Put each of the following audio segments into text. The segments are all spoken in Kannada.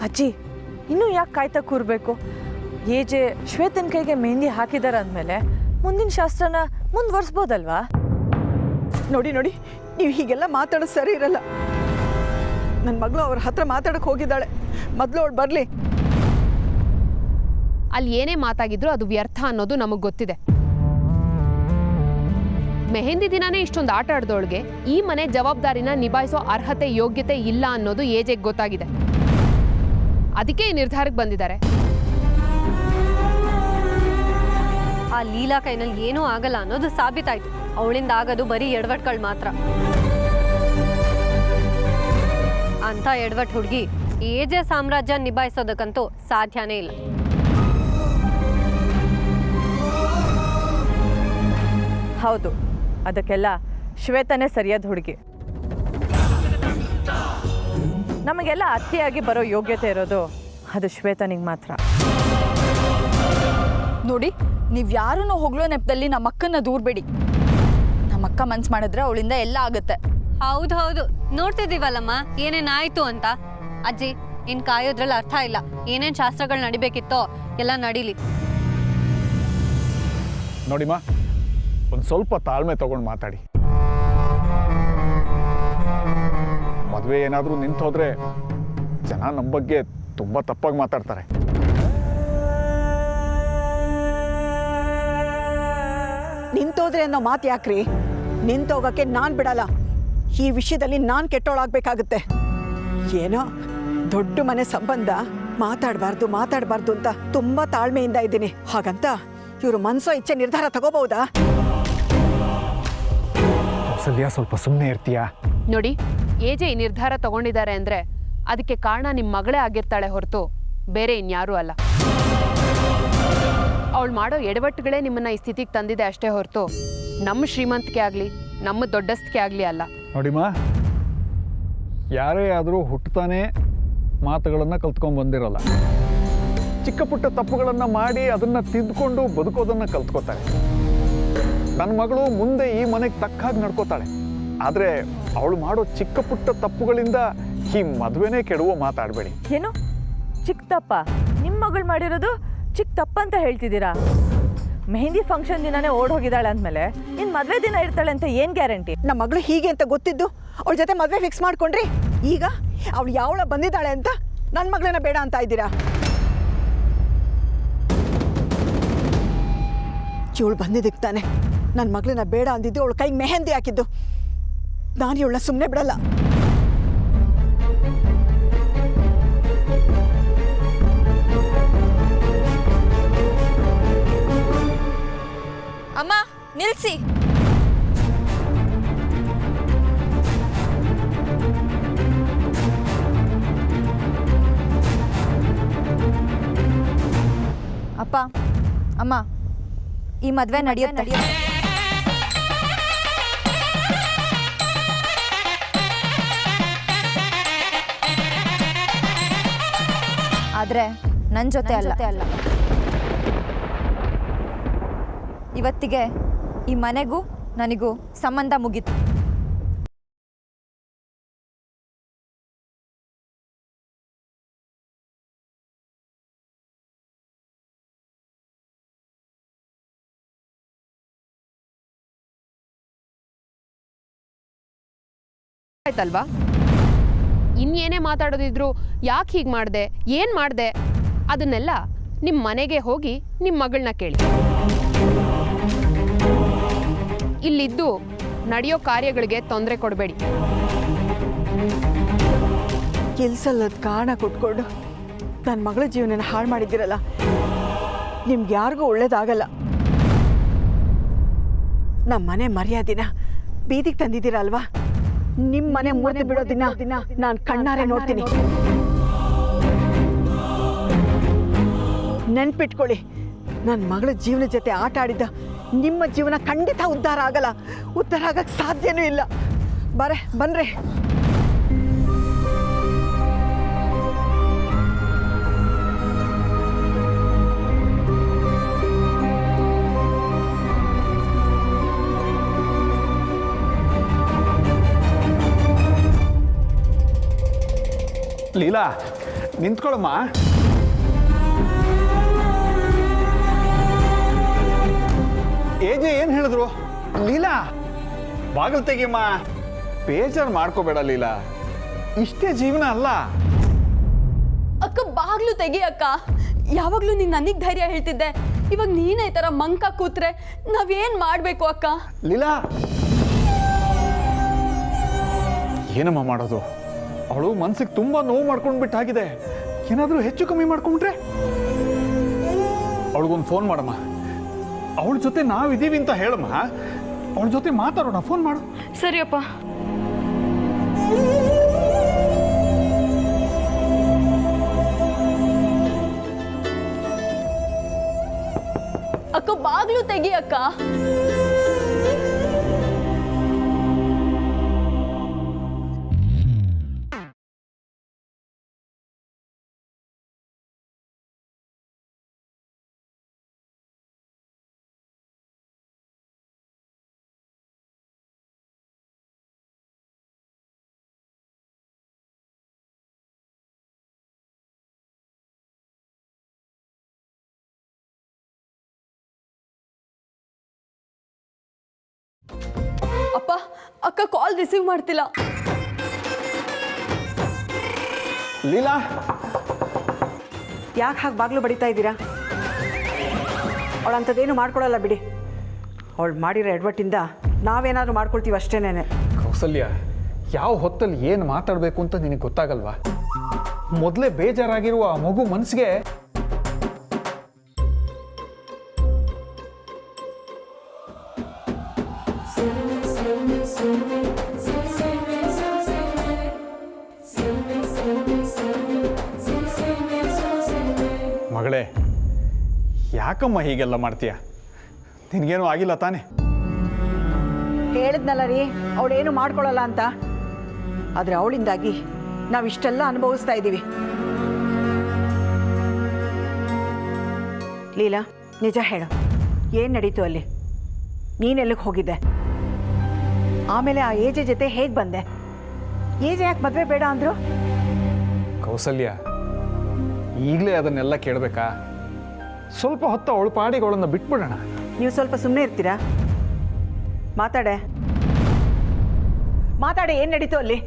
ಅಜ್ಜಿ ಇನ್ನೂ ಯಾಕೆ ಕಾಯ್ತಾ ಕೂರಬೇಕು? ಏಜೆ ಶ್ವೇತನ ಕೈಗೆ ಮೆಹಂದಿ ಹಾಕಿದಾರ ಅಂದಮೇಲೆ ಮುಂದಿನ ಶಾಸ್ತ್ರನ ಮುಂದುವರ್ಸ್ಬೋದಲ್ವಾ? ನೋಡಿ ನೋಡಿ, ನೀವು ಹೀಗೆಲ್ಲ ಮಾತಾಡೋದು ಸರಿ ಇರಲ್ಲ. ನನ್ನ ಮಗಳು ಅವ್ರ ಹತ್ರ ಮಾತಾಡಕ್ಕೆ ಹೋಗಿದ್ದಾಳೆ, ಮೊದಲು ಅವಳು ಬರಲಿ. ಅಲ್ಲಿ ಏನೇ ಮಾತಾಗಿದ್ರು ಅದು ವ್ಯರ್ಥ ಅನ್ನೋದು ನಮಗೆ ಗೊತ್ತಿದೆ. ಮೆಹಂದಿ ದಿನಾನೇ ಇಷ್ಟೊಂದು ಆಟ ಆಡ್ದೋಳ್ಗೆ ಈ ಮನೆ ಜವಾಬ್ದಾರಿನ ನಿಭಾಯಿಸೋ ಅರ್ಹತೆ ಯೋಗ್ಯತೆ ಇಲ್ಲ ಅನ್ನೋದು ಏಜೆಗೆ ಗೊತ್ತಾಗಿದೆ. ಅದಕ್ಕೆ ಈ ನಿರ್ಧಾರಕ್ಕೆ ಬಂದಿದ್ದಾರೆ. ಆ ಲೀಲಾ ಕೈನಲ್ಲಿ ಏನೂ ಆಗಲ್ಲ ಅನ್ನೋದು ಸಾಬೀತಾಯ್ತು. ಅವಳಿಂದ ಆಗೋದು ಬರೀ ಎಡವಟ್ಗಳು ಮಾತ್ರ. ಅಂತ ಎಡವಟ್ ಹುಡುಗಿ ಏಜೆ ಸಾಮ್ರಾಜ್ಯ ನಿಭಾಯಿಸೋದಕ್ಕಂತೂ ಸಾಧ್ಯನೇ ಇಲ್ಲ. ಹೌದು, ಅದಕ್ಕೆಲ್ಲ ಶ್ವೇತನೇ ಸರಿಯಾದ ಹುಡುಗಿ. ನಮಗೆಲ್ಲ ಅತ್ತೆಯಾಗಿ ಬರೋ ಯೋಗ್ಯತೆ ಇರೋದು ಅದು ಶ್ವೇತನಿಗೆ ಮಾತ್ರ. ನೋಡಿ, ನೀವು ಯಾರನ್ನೂ ಹೊಗಳೋ ನೆಪದಲ್ಲಿ ನಮ್ಮ ಅಕ್ಕನ ದೂರಬೇಡಿ. ನಮ್ಮ ಅಕ್ಕ ಮನ್ಸು ಮಾಡಿದ್ರೆ ಅವಳಿಂದ ಎಲ್ಲ ಆಗುತ್ತೆ. ಹೌದು, ನೋಡ್ತಿದ್ದೀವಲ್ಲಮ್ಮ ಏನೇನಾಯ್ತು ಅಂತ. ಅಜ್ಜಿ, ಇನ್ ಕಾಯೋದ್ರಲ್ಲಿ ಅರ್ಥ ಇಲ್ಲ. ಏನೇನ್ ಶಾಸ್ತ್ರಗಳು ನಡಿಬೇಕಿತ್ತೋ ಎಲ್ಲ ನಡೀಲಿ. ನೋಡಿಮ್ಮ, ಒಂದು ಸ್ವಲ್ಪ ತಾಳ್ಮೆ ತಗೊಂಡು ಮಾತಾಡಿ. ಮದುವೆ ಏನಾದರೂ ನಿಂತು ಹೋದ್ರೆ ಜನ ನಮ್ಮ ಬಗ್ಗೆ ತುಂಬ ತಪ್ಪಾಗಿ ಮಾತಾಡ್ತಾರೆ. ನಿಂತೋದ್ರೆ ಅನ್ನೋ ಮಾತು ಯಾಕ್ರಿ? ನಿಂತೋಗಕ್ಕೆ ನಾನು ಬಿಡಲ್ಲ. ಈ ವಿಷಯದಲ್ಲಿ ನಾನು ಕೆಟ್ಟೋಳಾಗಬೇಕಾಗುತ್ತೆ. ಏನೋ ದೊಡ್ಡ ಮನೆ ಸಂಬಂಧ, ಮಾತಾಡಬಾರ್ದು ಅಂತ ತುಂಬ ತಾಳ್ಮೆಯಿಂದ ಇದ್ದೀನಿ. ಹಾಗಂತ ಇವರು ಮನಸೋ ಇಚ್ಛೆ ನಿರ್ಧಾರ ತಗೋಬಹುದಾ? ಸ್ವಲ್ಪ ಸುಮ್ಮನೆ ಇರ್ತೀಯಾ? ನೋಡಿ, ಏಜೆ ಈ ನಿರ್ಧಾರ ತಗೊಂಡಿದ್ದಾರೆ ಅಂದ್ರೆ ಅದಕ್ಕೆ ಕಾರಣ ನಿಮ್ಮ ಮಗಳೇ ಆಗಿರ್ತಾಳೆ ಹೊರತು ಬೇರೆ ಇನ್ಯಾರೂ ಅಲ್ಲ. ಅವಳು ಮಾಡೋ ಎಡವಟ್ಟುಗಳೇ ನಿಮ್ಮನ್ನ ಈ ಸ್ಥಿತಿಗೆ ತಂದಿದೆ ಅಷ್ಟೇ ಹೊರತು ನಮ್ಮ ಶ್ರೀಮಂತಿಕೆ ಆಗಲಿ ನಮ್ಮ ದೊಡ್ಡಸ್ತಿಕೆ ಆಗಲಿ ಅಲ್ಲ. ನೋಡಿಮ್ಮ, ಯಾರೇ ಆದರೂ ಹುಟ್ಟುತ್ತಾನೆ ಮಾತುಗಳನ್ನು ಕಲ್ತ್ಕೊಂಡು ಬಂದಿರಲ್ಲ. ಚಿಕ್ಕ ಪುಟ್ಟ ತಪ್ಪುಗಳನ್ನು ಮಾಡಿ ಅದನ್ನು ತಿದ್ದುಕೊಂಡು ಬದುಕೋದನ್ನು ಕಲ್ತ್ಕೋತಾರೆ. ನನ್ನ ಮಗಳು ಮುಂದೆ ಈ ಮನೆಗೆ ತಕ್ಕ ಹಾಗೆ ನಡ್ಕೋತಾಳೆ. ಆದರೆ ಅವಳು ಮಾಡೋ ಚಿಕ್ಕ ಪುಟ್ಟ ತಪ್ಪುಗಳಿಂದ ಈ ಮದುವೆನೇ ಕೆಡುವ ಮಾತಾಡಬೇಡಿ. ಏನು ಚಿಕ್ಕ ತಪ್ಪ? ನಿಮ್ಮ ಮಗಳು ಮಾಡಿರೋದು ಚಿಕ್ಕ ತಪ್ಪಂತ ಹೇಳ್ತಿದ್ದೀರಾ? ಮೆಹಂದಿ ಫಂಕ್ಷನ್ ದಿನಾನೇ ಓಡ್ ಹೋಗಿದ್ದಾಳೆ ಅಂದಮೇಲೆ ಇನ್ನು ಮದುವೆ ದಿನ ಇರ್ತಾಳೆ ಅಂತ ಏನು ಗ್ಯಾರಂಟಿ? ನಮ್ಮ ಮಗಳು ಹೀಗೆ ಅಂತ ಗೊತ್ತಿದ್ದು ಅವಳ ಜೊತೆ ಮದುವೆ ಫಿಕ್ಸ್ ಮಾಡ್ಕೊಂಡ್ರಿ. ಈಗ ಅವಳು ಯಾವಳ ಬಂದಿದ್ದಾಳೆ ಅಂತ ನನ್ನ ಮಗಳನ್ನ ಬೇಡ ಅಂತ ಇದ್ದೀರಾ? ಇವಳು ಬಂದಿದ್ದಕ್ಕೆ ತಾನೆ ನನ್ನ ಮಗಳನ್ನ ಬೇಡ ಅಂದಿದ್ದು, ಅವಳು ಕೈಗೆ ಮೆಹಂದಿ ಹಾಕಿದ್ದು. ನಾನು ಇವಳನ್ನ ಸುಮ್ಮನೆ ಬಿಡಲ್ಲ. ಅಮ್ಮ ನಿಲ್ಸಿ. ಅಪ್ಪ ಅಮ್ಮ, ಈ ಮದುವೆ ನಡೆಯುತ್ತೆ. ಆದ್ರೆ ನನ್ನ ಜೊತೆ ಅಲ್ಲ. ಇವತ್ತಿಗೆ ಈ ಮನೆಗೂ ನನಗೂ ಸಂಬಂಧ ಮುಗೀತು. ಆಯ್ತಲ್ವಾ? ಇನ್ನೇನೇ ಮಾತಾಡೋದಿದ್ರು ಯಾಕೆ ಹೀಗೆ ಮಾಡಿದೆ, ಏನು ಮಾಡಿದೆ ಅದನ್ನೆಲ್ಲ ನಿಮ್ಮ ಮನೆಗೆ ಹೋಗಿ ನಿಮ್ಮ ಮಗಳನ್ನ ಕೇಳಿ. ಇಲ್ಲಿದ್ದು ನಡೆಯೋ ಕಾರ್ಯಗಳಿಗೆ ತೊಂದರೆ ಕೊಡಬೇಡಿ. ಕೆಲ್ಸಲ್ಲದ ಕಾರಣ ಕೊಟ್ಕೊಂಡು ನನ್ನ ಮಗಳ ಜೀವನ ಹಾಳು ಮಾಡಿದ್ದೀರಲ್ಲ, ನಿಮ್ಗೆ ಯಾರಿಗೂ ಒಳ್ಳೇದಾಗಲ್ಲ. ನಮ್ಮ ಮನೆ ಮರ್ಯಾದಿನ ಬೀದಿಗೆ ತಂದಿದ್ದೀರಲ್ವಾ? ನಿಮ್ಮ ಮನೆ ಮುರಿದು ಬಿಡೋ ದಿನ ನಾನು ಕಣ್ಣಾರೆ ನೋಡ್ತೀನಿ. ನೆನ್ಪಿಟ್ಕೊಳ್ಳಿ, ನನ್ನ ಮಗಳ ಜೀವನ ಜೊತೆ ಆಟ ಆಡಿದ್ದ ನಿಮ್ಮ ಜೀವನ ಖಂಡಿತ ಉದ್ಧಾರ ಆಗಲ್ಲ. ಉದ್ಧಾರ ಆಗಕ್ಕೆ ಸಾಧ್ಯನೂ ಇಲ್ಲ. ಬನ್ರಿ. ಲೀಲಾ, ನಿಂತ್ಕೊಳ್ಳಮ್ಮ. ಏಜೆ ಏನು ಹೇಳಿದ್ರು? ಲೀಲಾ ಬಾಗಿಲು ತೆಗಿಯಮ್ಮ. ಬೇಜಾರು ಮಾಡ್ಕೋಬೇಡ ಲೀಲಾ, ಇಷ್ಟೇ ಜೀವನ ಅಲ್ಲ. ಅಕ್ಕ ಬಾಗ್ಲು ತೆಗಿ ಅಕ್ಕ. ಯಾವಾಗ್ಲೂ ನೀನ್ ನನಗ್ ಧೈರ್ಯ ಹೇಳ್ತಿದ್ದೆ, ಇವಾಗ ನೀನೇ ಈ ತರ ಮಂಕ ಕೂತ್ರೆ ನಾವೇನ್ ಮಾಡ್ಬೇಕು ಅಕ್ಕ? ಲೀಲಾ, ಏನಮ್ಮ ಮಾಡೋದು? ಅವಳು ಮನ್ಸಿಗೆ ತುಂಬಾ ನೋವು ಮಾಡ್ಕೊಂಡ್ಬಿಟ್ಟಾಗಿದೆ. ಏನಾದರೂ ಹೆಚ್ಚು ಕಮ್ಮಿ ಮಾಡ್ಕೊಂಡ್ರೆ ಅವಳಿಗೊಂದು ಫೋನ್ ಮಾಡಮ್ಮ. ಅವಳ ಜೊತೆ ನಾವಿದ್ದೀವಿ ಅಂತ ಹೇಳಮ್ಮ. ಅವಳ ಜೊತೆ ಮಾತಾಡೋಣ. ಫೋನ್ ಮಾಡು. ಸರಿಯಪ್ಪ. ಅಕ್ಕ ಬಾಗ್ಲು ತೆಗಿ ಅಕ್ಕ. ಅಪ್ಪ, ಅಕ್ಕ ಕಾಲ್ ರಿಸೀವ್ ಮಾಡ್ತಿಲ್ಲ. ಲೀಲಾ, ಯಾಕೆ ಹಾಗೆ ಬಾಗಿಲು ಬಡಿತಾ ಇದ್ದೀರಾ? ಅವಳಂಥದ್ದೇನು ಮಾಡ್ಕೊಡಲ್ಲ ಬಿಡಿ. ಅವಳು ಮಾಡಿರೋ ಎಡವಟ್ಟಿಂದ ನಾವೇನಾದರೂ ಮಾಡ್ಕೊಳ್ತೀವಿ ಅಷ್ಟೇನೆ. ಕೌಸಲ್ಯ, ಯಾವ ಹೊತ್ತಲ್ಲಿ ಏನು ಮಾತಾಡಬೇಕು ಅಂತ ನಿನಗೆ ಗೊತ್ತಾಗಲ್ವಾ? ಮೊದಲೇ ಬೇಜಾರಾಗಿರುವ ಆ ಮಗು ಮನಸ್ಸಿಗೆ ಮಗಳೇ, ಯಾಕಮ್ಮ ಹೀಗೆಲ್ಲ ಮಾಡ್ತೀಯ? ನಿನಗೇನು ಆಗಿಲ್ಲ ತಾನೆ? ಹೇಳಿದ್ನಲ್ಲ ರೀ, ಅವಳೇನು ಮಾಡ್ಕೊಳ್ಳಲ್ಲ ಅಂತ. ಆದರೆ ಅವಳಿಂದಾಗಿ ನಾವಿಷ್ಟೆಲ್ಲ ಅನುಭವಿಸ್ತಾ ಇದ್ದೀವಿ. ಲೀಲಾ, ನಿಜ ಹೇಳು, ಏನು ನಡೀತು ಅಲ್ಲಿ? ನೀನೆಲ್ಲಿಗೆ ಹೋಗಿದ್ದೆ? ಆಮೇಲೆ ಆ ಏಜೆ ಜೊತೆ ಹೇಗೆ ಬಂದೆ? ಏಜೆ ಯಾಕೆ ಮದುವೆ ಬೇಡ ಅಂದರು? ಕೌಸಲ್ಯ, ಈಗಲೇ ಅದನ್ನೆಲ್ಲ ಕೇಳಬೇಕಾ? ಸ್ವಲ್ಪ ಹೊತ್ತು ಅವಳು ಪಾಡಿಗೆ ಅವಳನ್ನು ಬಿಟ್ಬಿಡೋಣ. ನೀವು ಸ್ವಲ್ಪ ಸುಮ್ಮನೆ ಇರ್ತೀರಾ? ಮಾತಾಡೆ, ಏನು ನಡೀತು ಅಲ್ಲಿ?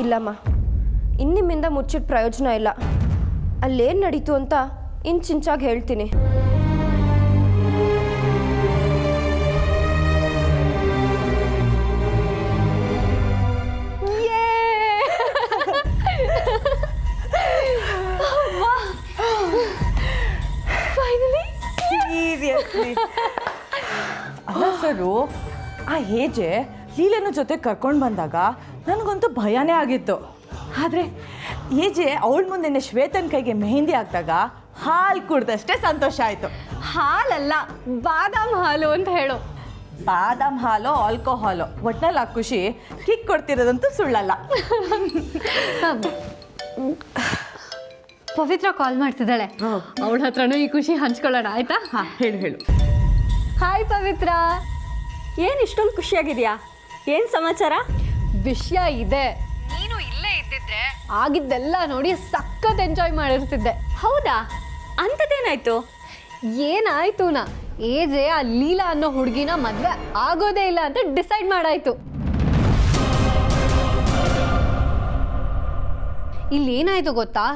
ಇಲ್ಲಮ್ಮ, ಇನ್ನಿಮ್ಮಿಂದ ಮುಚ್ಚಿಟ್ಟು ಪ್ರಯೋಜನ ಇಲ್ಲ. ಅಲ್ಲೇನು ನಡೀತು ಅಂತ ಇಂಚಿಂಚಾಗಿ ಹೇಳ್ತೀನಿ. ಅಲ್ಲ ಸರು, ಆ ಏಜೆ ಲೀಲನ ಜೊತೆ ಕರ್ಕೊಂಡು ಬಂದಾಗ ನನಗಂತೂ ಭಯನೇ ಆಗಿತ್ತು. ಆದರೆ ಏಜೆ ಅವಳ ಮುಂದೆ ಶ್ವೇತನ್ ಕೈಗೆ ಮೆಹಂದಿ ಹಾಕಿದಾಗ ಹಾಲು ಕುಡ್ದಷ್ಟೇ ಸಂತೋಷ ಆಯಿತು. ಹಾಲಲ್ಲ, ಬಾದಾಮ್ ಹಾಲು ಅಂತ ಹೇಳು. ಬಾದಾಮ್ ಹಾಲು, ಆಲ್ಕೋಹಾಲು, ಒಟ್ನಲ್ಲಿ ಆ ಖುಷಿ ಕಿಕ್ ಕೊಡ್ತಿರೋದಂತೂ ಸುಳ್ಳಲ್ಲ. ಪವಿತ್ರ ಕಾಲ್ ಮಾಡ್ತಿದ್ದಾಳೆ, ಅವಳ ಹತ್ರನೂ ಈ ಖುಷಿ ಹಂಚ್ಕೊಳ್ಳೋಣ, ಆಯ್ತಾ? ಹಾಂ, ಹೇಳು. ಹಾಯ್ ಪವಿತ್ರ, ಏನು ಇಷ್ಟೊಂದು ಖುಷಿಯಾಗಿದೆಯಾ? ಏನು ಸಮಾಚಾರ? ವಿಷಯ ಇದೆ. ನೀನು ಇಲ್ಲೇ ಇದ್ದಿದ್ರೆ ಆಗಿದ್ದೆಲ್ಲ ನೋಡಿ ಸಖತ್ ಎಂಜಾಯ್ ಮಾಡಿರ್ತಿದ್ದೆ. ಹೌದಾ? ಅಂಥದ್ದೇನಾಯ್ತು? ಏನಾಯ್ತುನಾ, ಏಜೆ ಆ ಲೀಲಾ ಅನ್ನೋ ಹುಡುಗಿನ ಮದ್ವೆ ಆಗೋದೇ ಇಲ್ಲ ಅಂತ ಡಿಸೈಡ್ ಮಾಡಾಯ್ತು. ಇಲ್ಲಿ ಏನಾಯ್ತು ಗೊತ್ತಾ?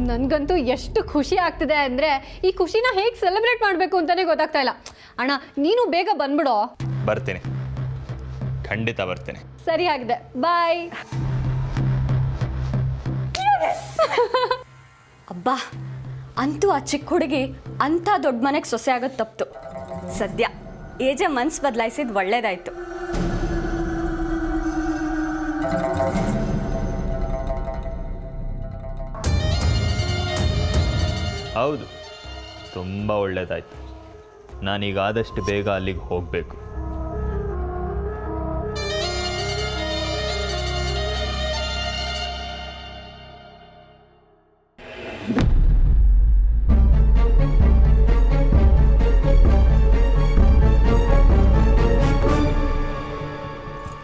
ನನಗಂತೂ ಎಷ್ಟು ಖುಷಿ ಆಗ್ತಿದೆ ಅಂದರೆ ಈ ಖುಷಿನ ಹೇಗೆ ಸೆಲೆಬ್ರೇಟ್ ಮಾಡಬೇಕು ಅಂತಲೇ ಗೊತ್ತಾಗ್ತಾ ಇಲ್ಲ. ಅಣ್ಣ, ನೀನು ಬೇಗ ಬಂದ್ಬಿಡೋ. ಬರ್ತೀನಿ, ಖಂಡಿತ ಬರ್ತೀನಿ. ಸರಿ ಆಗಿದೆ, ಬಾಯ್. ಅಬ್ಬಾ, ಅಂತೂ ಆ ಚಿಕ್ಕ ಹುಡುಗಿ ಅಂಥ ದೊಡ್ಡ ಮನೆಗೆ ಸೊಸೆ ಆಗೋದು ತಪ್ಪಿತು. ಸದ್ಯ ಏಜೆ ಮನ್ಸು ಬದಲಾಯಿಸಿದ್ದು ಒಳ್ಳೇದಾಯ್ತು. ಹೌದು, ತುಂಬ ಒಳ್ಳೆಯದಾಯ್ತು. ನಾನೀಗ ಆದಷ್ಟು ಬೇಗ ಅಲ್ಲಿಗೆ ಹೋಗಬೇಕು.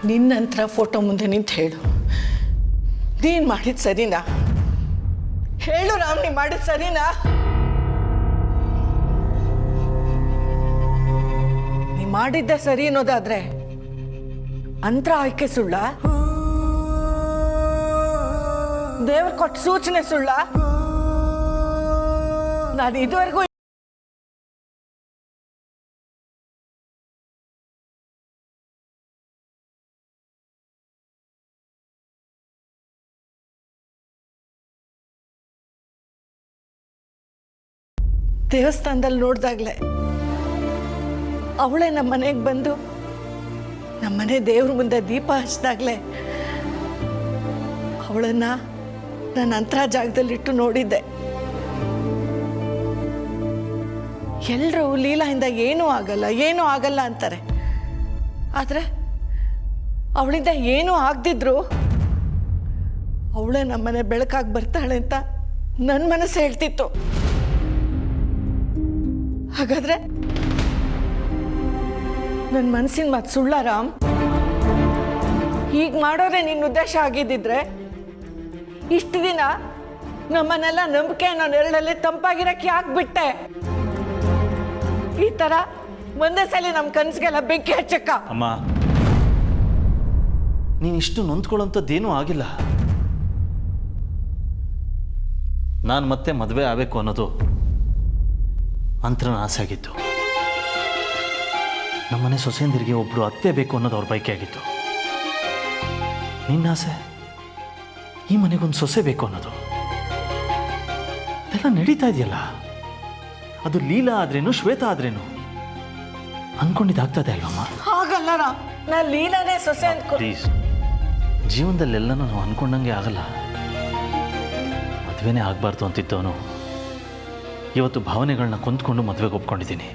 ನಿನ್ನಂತರ ಫೋಟೋ ಮುಂದೆ ನಿಂತು ಹೇಳು, ನೀನು ಮಾಡಿದ್ದು ಸರಿನಾ? ಹೇಳು ರಾಮ್, ನೀ ಮಾಡಿದ್ದು ಸರಿನಾ? ನೀ ಮಾಡಿದ್ದೆ ಸರಿ ಅನ್ನೋದಾದ್ರೆ ಅಂತರ ಆಯ್ಕೆ ಸುಳ್ಳ? ದೇವ್ರು ಕೊಟ್ಟ ಸೂಚನೆ ಸುಳ್ಳ? ನಾನು ಇದುವರೆಗೂ ದೇವಸ್ಥಾನದಲ್ಲಿ ನೋಡಿದಾಗಲೇ ಅವಳೇ ನಮ್ಮ ಮನೆಗೆ ಬಂದು ನಮ್ಮನೆ ದೇವ್ರ ಮುಂದೆ ದೀಪ ಹಚ್ಚಿದಾಗಲೇ ಅವಳನ್ನು ನಾನು ಅಂತರ ಜಾಗದಲ್ಲಿಟ್ಟು ನೋಡಿದ್ದೆ. ಎಲ್ಲರೂ ಲೀಲಾಯಿಂದ ಏನೂ ಆಗಲ್ಲ ಅಂತಾರೆ. ಆದರೆ ಅವಳಿಂದ ಏನೂ ಆಗದಿದ್ರು ಅವಳೇ ನಮ್ಮನೆ ಬೆಳಕಾಗಿ ಬರ್ತಾಳೆ ಅಂತ ನನ್ನ ಮನಸ್ಸು ಹೇಳ್ತಿತ್ತು. ಹಾಗಾದ್ರೆ ನನ್ನ ಮನಸ್ಸಿನ ಮಾತು ಸುಳ್ಳ ರಾಮ್? ಹೀಗೆ ಮಾಡೋರೆ ನಿನ್ನ ಉದ್ದೇಶ ಆಗಿದ್ದಿದ್ರೆ ಇಷ್ಟು ದಿನ ನಮ್ಮನ್ನೆಲ್ಲ ನಂಬಿಕೆ ಅನ್ನೋ ನೆರಳಲ್ಲಿ ತಂಪಾಗಿರಕ್ಕೆ ಯಾಕೆ ಬಿಟ್ಟೆ? ಈ ಥರ ಒಂದೇ ಸಲ ನಮ್ಮ ಕನಸಿಗೆಲ್ಲ ಬೆಂಕಿ ಹಚ್ಚಕ್ಕ. ಅಮ್ಮ, ನೀನು ಇಷ್ಟು ನೊಂದ್ಕೊಳ್ಳೋಂಥದ್ದೇನೂ ಆಗಿಲ್ಲ. ನಾನು ಮತ್ತೆ ಮದುವೆ ಆಗಬೇಕು ಅನ್ನೋದು ಅಂತರನ ಆಸೆ ಆಗಿತ್ತು. ನಮ್ಮನೆ ಸೊಸೆಂದಿರಿಗೆ ಒಬ್ಬರು ಅತ್ತೆ ಬೇಕು ಅನ್ನೋದು ಅವ್ರ ಬಯಕೆ ಆಗಿತ್ತು. ನಿನ್ನ ಆಸೆ ಈ ಮನೆಗೊಂದು ಸೊಸೆ ಬೇಕು ಅನ್ನೋದು. ಎಲ್ಲ ನಡೀತಾ ಇದೆಯಲ್ಲ, ಅದು ಲೀಲಾ ಆದ್ರೇನು ಶ್ವೇತಾ ಆದ್ರೇನು ಅನ್ಕೊಂಡಿದ್ದಾಗ್ತದೆ ಅಲ್ವಮ್ಮ? ಹಾಗಲ್ಲ ರಾಮ್, ನಾ ಲೀಲಾನೇ ಸೊಸೆ ಅಂದ್ಕೊ. ಪ್ಲೀಸ್, ಜೀವನದಲ್ಲೆಲ್ಲನೂ ನಾವು ಅನ್ಕೊಂಡಂಗೆ ಆಗಲ್ಲ. ಮದುವೆನೇ ಆಗಬಾರ್ದು ಅಂತಿದ್ದವನು ಇವತ್ತು ಭಾವನೆಗಳನ್ನ ಕೊಂದ್ಕೊಂಡು ಮದುವೆಗೆ ಒಪ್ಕೊಂಡಿದ್ದೀನಿ.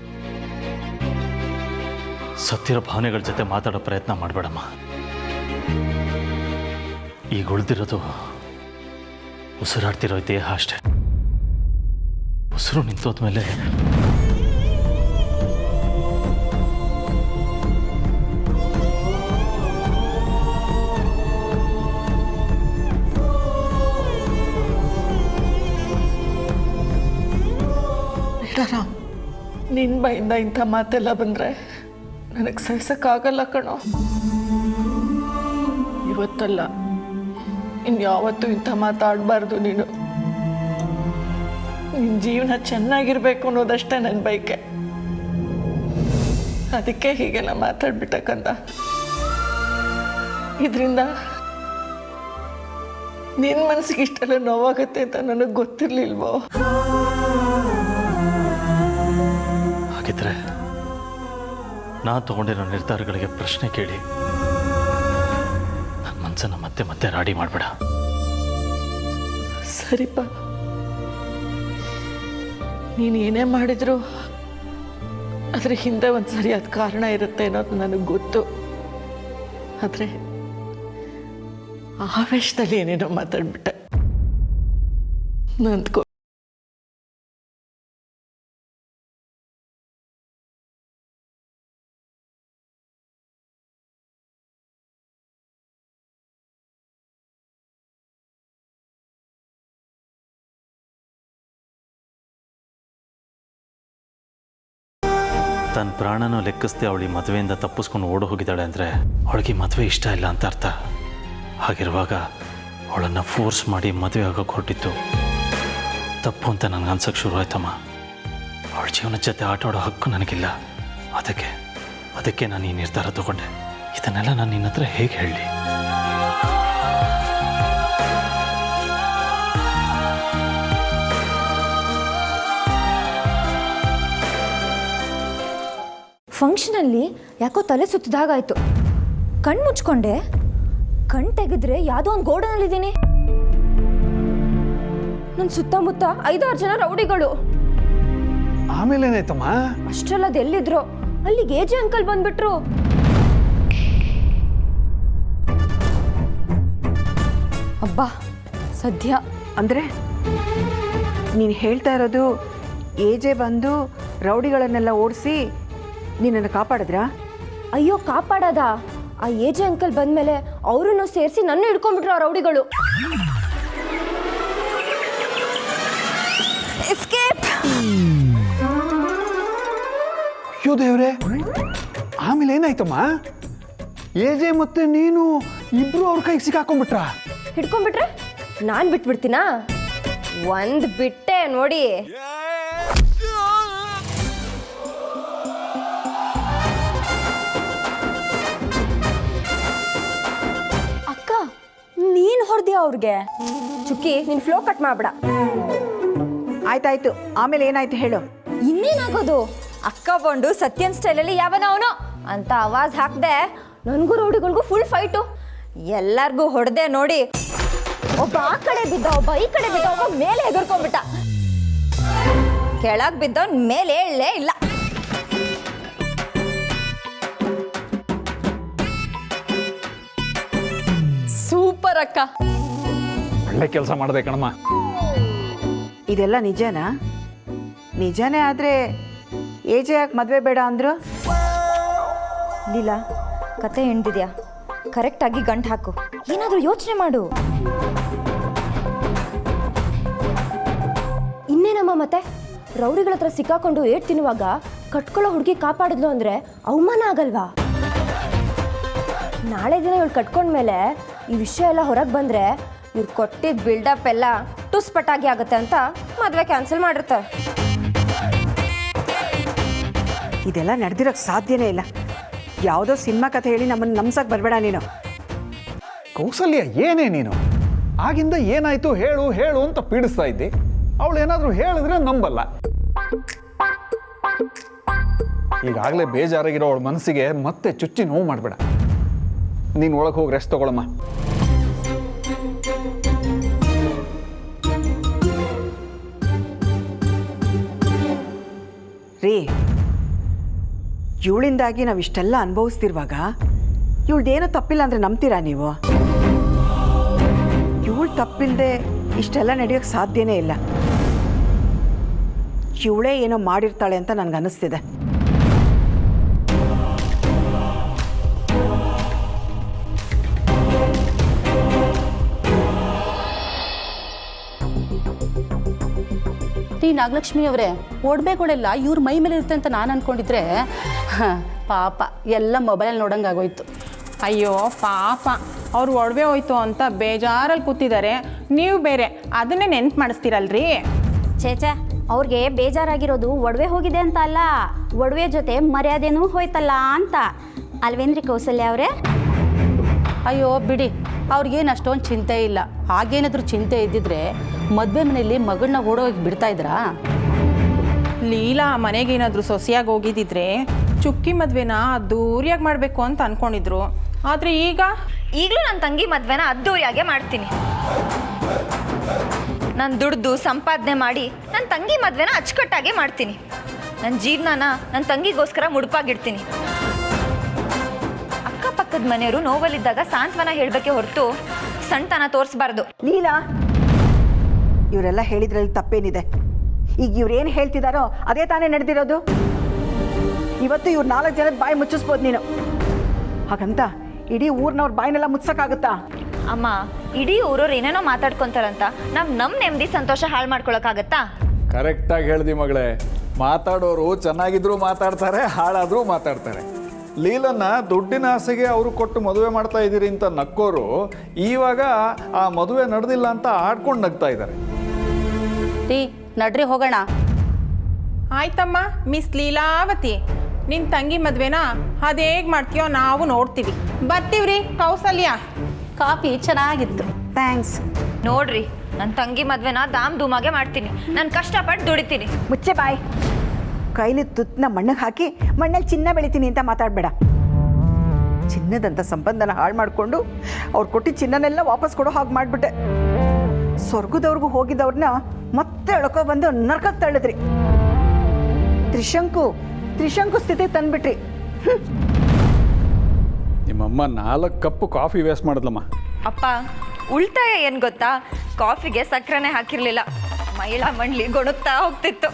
ಸತ್ತಿರೋ ಭಾವನೆಗಳ ಜೊತೆ ಮಾತಾಡೋ ಪ್ರಯತ್ನ ಮಾಡಬೇಡಮ್ಮ. ಈಗ ಉಳಿದಿರೋದು ಉಸಿರಾಡ್ತಿರೋ ದೇಹ ಅಷ್ಟೆ. ಉಸಿರು ನಿಂತೋದ್ಮೇಲೆ ರಾಮ್, ನಿನ್ನ ಬಾಯಿಂದ ಇಂಥ ಮಾತೆಲ್ಲ ಬಂದರೆ ನನಗೆ ಸಹಿಸೋಕ್ಕಾಗಲ್ಲ ಕಣೋ. ಇವತ್ತಲ್ಲ, ಇನ್ಯಾವತ್ತೂ ಇಂಥ ಮಾತಾಡಬಾರ್ದು ನೀನು. ನಿನ್ನ ಜೀವನ ಚೆನ್ನಾಗಿರ್ಬೇಕು ಅನ್ನೋದಷ್ಟೇ ನನ್ನ ಬಯಕೆ. ಅದಕ್ಕೆ ಹೀಗೆಲ್ಲ ಮಾತಾಡ್ಬಿಟ್ಟಕ್ಕಂತ. ಇದರಿಂದ ನಿನ್ನ ಮನಸ್ಸಿಗೆ ಇಷ್ಟೆಲ್ಲ ನೋವಾಗುತ್ತೆ ಅಂತ ನನಗೆ ಗೊತ್ತಿರಲಿಲ್ವೋ? ಹಾಗಿದ್ರೆ ನಾ ತಗೊಂಡಿರೋ ನಿರ್ಧಾರಗಳಿಗೆ ಪ್ರಶ್ನೆ ಕೇಳಿ ನನ್ನ ಮನಸ್ಸನ್ನು ಮತ್ತೆ ಮತ್ತೆ ರಾಡಿ ಮಾಡಬೇಡ. ಸರಿಪ್ಪ, ನೀನು ಏನೇ ಮಾಡಿದ್ರು ಅದ್ರ ಹಿಂದೆ ಒಂದು ಸರಿಯಾದ ಕಾರಣ ಇರುತ್ತೆ ಅನ್ನೋದು ನನಗೆ ಗೊತ್ತು. ಆದರೆ ಆವೇಶದಲ್ಲಿ ಏನೇನೋ ಮಾತಾಡ್ಬಿಟ್ಟೆ. ನಂದ್ಕೊ. ತನ್ನ ಪ್ರಾಣನೂ ಲೆಕ್ಕಿಸ್ದೆ ಅವಳಿ ಮದುವೆಯಿಂದ ತಪ್ಪಿಸ್ಕೊಂಡು ಓಡಿ ಹೋಗಿದ್ದಾಳೆ ಅಂದರೆ ಅವಳಿಗೆ ಮದುವೆ ಇಷ್ಟ ಇಲ್ಲ ಅಂತ ಅರ್ಥ. ಹಾಗಿರುವಾಗ ಅವಳನ್ನು ಫೋರ್ಸ್ ಮಾಡಿ ಮದುವೆ ಆಗೋಕ್ಕೆ ಹೊರಟಿತ್ತು ತಪ್ಪು ಅಂತ ನನಗೆ ಅನ್ಸೋಕ್ಕೆ ಶುರು ಆಯ್ತಮ್ಮ. ಅವಳ ಜೀವನದ ಜೊತೆ ಆಟ ಆಡೋ ಹಕ್ಕು ನನಗಿಲ್ಲ. ಅದಕ್ಕೆ ನಾನು ಈ ನಿರ್ಧಾರ ತಗೊಂಡೆ. ಇದನ್ನೆಲ್ಲ ನಾನು ನಿನ್ನ ಹತ್ರ ಹೇಗೆ ಹೇಳಲಿ? ಫಂಕ್ಷನಲ್ಲಿ ಯಾಕೋ ತಲೆ ಸುತ್ತಿದಾಗಾಯ್ತು. ಕಣ್ಣು ಮುಚ್ಕೊಂಡೆ. ಕಣ್ಣು ತೆಗೆದ್ರೆ ಯಾವುದೋ ಒಂದು ಗೋಡನಲ್ಲಿದ್ದೀನಿ. ನನ್ನ ಸುತ್ತಮುತ್ತ 5-6 ಜನ ರೌಡಿಗಳು. ಆಮೇಲೆ ಏನಾಯ್ತಮ್ಮ? ಅಷ್ಟರಲ್ಲ ಅದೆಲ್ಲಿದ್ರು ಅಲ್ಲಿಗೆ ಏಜೆ ಅಂಕಲ್ ಬಂದ್ಬಿಟ್ರು. ಅಬ್ಬಾ ಸದ್ಯ. ಅಂದರೆ ನೀನು ಹೇಳ್ತಾ ಇರೋದು ಏಜೆ ಬಂದು ರೌಡಿಗಳನ್ನೆಲ್ಲ ಓಡಿಸಿ ನಿನ್ನನ್ನು ಕಾಪಾಡಿದ್ರಾ? ಅಯ್ಯೋ ಕಾಪಾಡದ, ಆ ಏಜೆ ಅಂಕಲ್ ಬಂದ್ಮೇಲೆ ಅವರನ್ನು ಸೇರಿಸಿ ನನ್ನ ಹಿಡ್ಕೊಂಡ್ಬಿಟ್ರು ಆ ರೌಡಿಗಳು. ಎಸ್ಕೇಪ್. ಅಯ್ಯೋ ದೇವ್ರೆ, ಆಮೇಲೆ ಏನಾಯ್ತಮ್ಮ? ಏಜೆ ಮತ್ತೆ ನೀನು ಇಬ್ರು ಅವ್ರ ಕೈಗೆ ಸಿಕ್ಕಾಕೊಂಡ್ಬಿಟ್ರ? ಹಿಡ್ಕೊಂಡ್ಬಿಟ್ರೆ ನಾನು ಬಿಟ್ಬಿಡ್ತೀನಾ? ಒಂದು ಬಿಟ್ಟೆ ನೋಡಿ. ಅಕ್ಕ ನೀನು ಹೊಡೆದಿ ಅವ್ರಿಗೆ? ಚುಕ್ಕಿ ನೀನು ಫ್ಲೋ ಕಟ್ ಮಾಡ್ಬೇಡ. ಆಯ್ತಾಯ್ತು, ಆಮೇಲೆ ಏನಾಯ್ತು ಹೇಳು. ಇನ್ನೇನಾಗೋದು, ಅಕ್ಕ ಬಂಡು ಸತ್ಯನ್ ಸ್ಟೈಲಲ್ಲಿ ಯಾವನ ಅವನು ಅಂತ ಆವಾಜ್ ಹಾಕ್ದೆ. ನನಗೂ ರೌಡಿಗಳಿಗೂ ಫುಲ್ ಫೈಟು. ಎಲ್ಲರಿಗೂ ಹೊಡೆದೆ ನೋಡಿ. ಒಬ್ಬ ಆ ಕಡೆ ಬಿದ್ದ, ಒಬ್ಬ ಈ ಕಡೆ ಬಿದ್ದ, ಒಬ್ಬ ಮೇಲೆ ಹೆದರ್ಕೊಂಡ್ಬಿಟ್ಟ. ಕೆಳಗ್ ಬಿದ್ದವನ್ ಮೇಲೆ ಹೇಳಲೇ ಇಲ್ಲ. ಸೂಪರ್ ಅಕ್ಕ. ಒಳ್ಳೆ ಕೆಲಸ ಮಾಡಿದೆ ಕಣಮ್ಮ. ಇದೆಲ್ಲ ನಿಜನಾ? ನಿಜನೇ ಆದರೆ ಏಜೆ ಯಾಕೆ ಮದುವೆ ಬೇಡ ಅಂದರು? ಲೀಲಾ, ಕತೆ ಹೆಣ್ದಿದ್ಯಾ, ಕರೆಕ್ಟಾಗಿ ಗಂಟು ಹಾಕು. ಏನಾದರೂ ಯೋಚನೆ ಮಾಡು. ಇನ್ನೇನಮ್ಮ ಮತ್ತೆ ರೌಡಿಗಳ ಹತ್ರ ಸಿಕ್ಕಾಕೊಂಡು ಏಟ್ ತಿನ್ನುವಾಗ ಕಟ್ಕೊಳ್ಳೋ ಹುಡುಗಿ ಕಾಪಾಡಿದ್ಲು ಅಂದರೆ ಅವಮಾನ ಆಗಲ್ವಾ? ನಾಳೆ ದಿನ ಇವಳು ಕಟ್ಕೊಂಡ್ಮೇಲೆ ಈ ವಿಷಯ ಎಲ್ಲ ಹೊರಗೆ ಬಂದರೆ ಇವ್ರು ಕೊಟ್ಟಿದ್ದ ಬಿಲ್ಡಪ್ ಎಲ್ಲ ಟುಸ್ಪಟಾಗಿ ಆಗುತ್ತೆ ಅಂತ ಮದುವೆ ಕ್ಯಾನ್ಸಲ್ ಮಾಡಿರ್ತಾರೆ. ಇದೆಲ್ಲ ನಡೆದಿರೋಕ್ಕೆ ಸಾಧ್ಯನೇ ಇಲ್ಲ. ಯಾವುದೋ ಸಿನಿಮಾ ಕಥೆ ಹೇಳಿ ನಮ್ಮನ್ನು ನಂಬ್ಸಕ್ಕೆ ಬರಬೇಡ ನೀನು. ಕೌಸಲ್ಯ, ಏನೇ ನೀನು? ಆಗಿಂದ ಏನಾಯ್ತು ಹೇಳು ಹೇಳು ಅಂತ ಪೀಡಿಸ್ತಾ ಇದ್ದೆ. ಅವಳು ಏನಾದರೂ ಹೇಳಿದ್ರೆ ನಂಬಲ್ಲ. ಈಗಾಗಲೇ ಬೇಜಾರಾಗಿರೋ ಅವಳ ಮನಸ್ಸಿಗೆ ಮತ್ತೆ ಚುಚ್ಚಿ ನೋವು ಮಾಡಬೇಡ. ನೀನು ಒಳಗೆ ಹೋಗಿ ರೆಸ್ಟ್ ತಗೊಳಮ್ಮ. ರೀ, ಇವಳಿಂದಾಗಿ ನಾವು ಇಷ್ಟೆಲ್ಲ ಅನುಭವಿಸ್ತಿರುವಾಗ ಇವಳ್ದೇನೋ ತಪ್ಪಿಲ್ಲ ಅಂದರೆ ನಂಬ್ತೀರಾ ನೀವು? ಇವಳು ತಪ್ಪಿಲ್ಲದೆ ಇಷ್ಟೆಲ್ಲ ನಡೆಯೋಕ್ಕೆ ಸಾಧ್ಯನೇ ಇಲ್ಲ. ಇವಳೇ ಏನೋ ಮಾಡಿರ್ತಾಳೆ ಅಂತ ನನಗನ್ನಿಸ್ತಿದೆ. ನಾಗಲಕ್ಷ್ಮಿ ಅವರೇ, ಒಡವೆಗಳೆಲ್ಲ ಇವ್ರ ಮೈ ಮೇಲೆ ಇರುತ್ತೆ ಅಂತ ನಾನು ಅಂದ್ಕೊಂಡಿದ್ರೆ ಪಾಪ ಎಲ್ಲ ಮೊಬೈಲಲ್ಲಿ ನೋಡೋಂಗಾಗೋಯ್ತು. ಅಯ್ಯೋ ಪಾಪ, ಅವ್ರು ಒಡವೆ ಹೋಯ್ತು ಅಂತ ಬೇಜಾರಲ್ಲಿ ಕೂತಿದ್ದಾರೆ. ನೀವು ಬೇರೆ ಅದನ್ನೇ ನೆನ್ಪು ಮಾಡಿಸ್ತೀರಲ್ರಿ. ಚೇಚೆ, ಅವ್ರಿಗೆ ಬೇಜಾರಾಗಿರೋದು ಒಡವೆ ಹೋಗಿದೆ ಅಂತ ಅಲ್ಲ, ಒಡವೆ ಜೊತೆ ಮರ್ಯಾದೆನೂ ಹೋಯ್ತಲ್ಲ ಅಂತ ಅಲ್ವೇನ್ರಿ ಕೌಸಲ್ಯ ಅವರೇ? ಅಯ್ಯೋ ಬಿಡಿ, ಅವ್ರಿಗೇನು ಅಷ್ಟೊಂದು ಚಿಂತೆ ಇಲ್ಲ. ಹಾಗೇನಾದರೂ ಚಿಂತೆ ಇದ್ದಿದ್ರೆ ಮದುವೆ ಮನೆಯಲ್ಲಿ ಮಗಳನ್ನ ಓಡೋಗಿ ಬಿಡ್ತಾ ಇದ್ರಾ? ಲೀಲಾ ಮನೆಗೇನಾದರೂ ಸೊಸೆಯಾಗಿ ಹೋಗಿದ್ದಿದ್ರೆ ಚುಕ್ಕಿ ಮದುವೆನ ಅದ್ದೂರಿಯಾಗಿ ಮಾಡಬೇಕು ಅಂತ ಅಂದ್ಕೊಂಡಿದ್ರು. ಆದರೆ ಈಗಲೂ ನನ್ನ ತಂಗಿ ಮದುವೆನ ಅದ್ದೂರಿಯಾಗೆ ಮಾಡ್ತೀನಿ. ನಾನು ದುಡ್ದು ಸಂಪಾದನೆ ಮಾಡಿ ನನ್ನ ತಂಗಿ ಮದುವೆನ ಅಚ್ಚುಕಟ್ಟಾಗೆ ಮಾಡ್ತೀನಿ. ನನ್ನ ಜೀವನನ ನನ್ನ ತಂಗಿಗೋಸ್ಕರ ಮುಡುಪಾಗಿಡ್ತೀನಿ. ಅಕ್ಕಪಕ್ಕದ ಮನೆಯವರು ನೋವಲ್ಲಿದ್ದಾಗ ಸಾಂತ್ವನ ಹೇಳಬೇಕೆ ಹೊರತು ಸಣ್ಣತನ ತೋರಿಸ್ಬಾರ್ದು. ಲೀಲಾ, ಇವರೆಲ್ಲ ಹೇಳಿದ್ರಲ್ಲಿ ತಪ್ಪೇನಿದೆ? ಈಗ ಇವ್ರೇನು ಹೇಳ್ತಿದಾರೋ ಅದೇ ತಾನೇ ನಡೆದಿರೋದು. ಇವತ್ತು ಇವ್ರು 4 ಜನದ ಬಾಯಿ ಮುಚ್ಚಿಸ್ಬೋದು ನೀನು. ಹಾಗಂತ ಇಡೀ ಊರಿನವ್ರ ಬಾಯಿನೆಲ್ಲ ಮುಚ್ಚಕ್ಕಾಗುತ್ತಾ? ಅಮ್ಮ, ಇಡೀ ಊರವ್ರು ಏನೇನೋ ಮಾತಾಡ್ಕೊಂತಾರಂತ ನಮ್ಮ ನೆಮ್ಮದಿ ಸಂತೋಷ ಹಾಳು ಮಾಡ್ಕೊಳಕ್ಕಾಗತ್ತಾ? ಕರೆಕ್ಟಾಗಿ ಹೇಳ್ದಿ ಮಗಳೇ. ಮಾತಾಡೋರು ಚೆನ್ನಾಗಿದ್ರು ಮಾತಾಡ್ತಾರೆ, ಹಾಳಾದರೂ ಮಾತಾಡ್ತಾರೆ. ಲೀಲನ್ನ ದುಡ್ಡಿನ ಆಸೆಗೆ ಅವರು ಕೊಟ್ಟು ಮದುವೆ ಮಾಡ್ತಾ ಇದ್ದೀರಿ ಅಂತ ನಕ್ಕೋರು ಇವಾಗ ಆ ಮದುವೆ ನಡೆದಿಲ್ಲ ಅಂತ ಆಡ್ಕೊಂಡು ನಗ್ತಾ ಇದ್ದಾರೆ. ರೀ, ನಡ್ರಿ ಹೋಗೋಣ. ಆಯ್ತಮ್ಮ ಮಿಸ್ ಲೀಲಾವತಿ, ನಿನ್ನ ತಂಗಿ ಮದುವೆನ ಅದು ಹೇಗೆ ಮಾಡ್ತೀಯೋ ನಾವು ನೋಡ್ತೀವಿ. ಬರ್ತೀವ್ರಿ ಕೌಸಲ್ಯ. ಕಾಫಿ ಚೆನ್ನಾಗಿತ್ತು. ಥ್ಯಾಂಕ್ಸ್. ನೋಡ್ರಿ, ನನ್ನ ತಂಗಿ ಮದುವೆನ ದಾಮ್ ಧೂಮಾಗೆ ಮಾಡ್ತೀನಿ. ನಾನು ಕಷ್ಟಪಟ್ಟು ದುಡಿತೀನಿ. ಮುಚ್ಚೆ ಬಾಯ್. ಕೈಲಿ ತುತ್ತನ್ನ ಮಣ್ಣಿಗೆ ಹಾಕಿ ಮಣ್ಣಲ್ಲಿ ಚಿನ್ನ ಬೆಳಿತೀನಿ ಅಂತ ಮಾತಾಡಬೇಡ. ಚಿನ್ನದಂಥ ಸಂಬಂಧನ ಹಾಳು ಮಾಡಿಕೊಂಡು ಅವ್ರು ಕೊಟ್ಟಿದ್ದ ಚಿನ್ನನೆಲ್ಲ ವಾಪಸ್ ಕೊಡೋ ಹಾಗೆ ಮಾಡಿಬಿಟ್ಟೆ. ಸ್ವರ್ಗದವ್ರಿಗೂ ಹೋಗಿದ್ದವ್ರನ್ನ ಮತ್ತೆ ಎಳ್ಕೊ ಬಂದು ನರ್ಕಕ್ಕೆ ತಳ್ಳಿದ್ರಿ. ತ್ರಿಶಂಕು ಸ್ಥಿತಿ ತಂದ್ಬಿಟ್ರಿ. ನಿಮ್ಮಮ್ಮ 4 ಕಪ್ ಕಾಫಿ ವೇಸ್ಟ್ ಮಾಡಿದ್ಲಮ್ಮ. ಅಪ್ಪ ಉಳ್ತಾಯ ಏನು ಗೊತ್ತಾ, ಕಾಫಿಗೆ ಸಕ್ಕರೆನೇ ಹಾಕಿರ್ಲಿಲ್ಲ, ಮಹಿಳಾ ಮಂಡಳಿ ಗೊಣುತ್ತಾ ಹೋಗ್ತಿತ್ತು.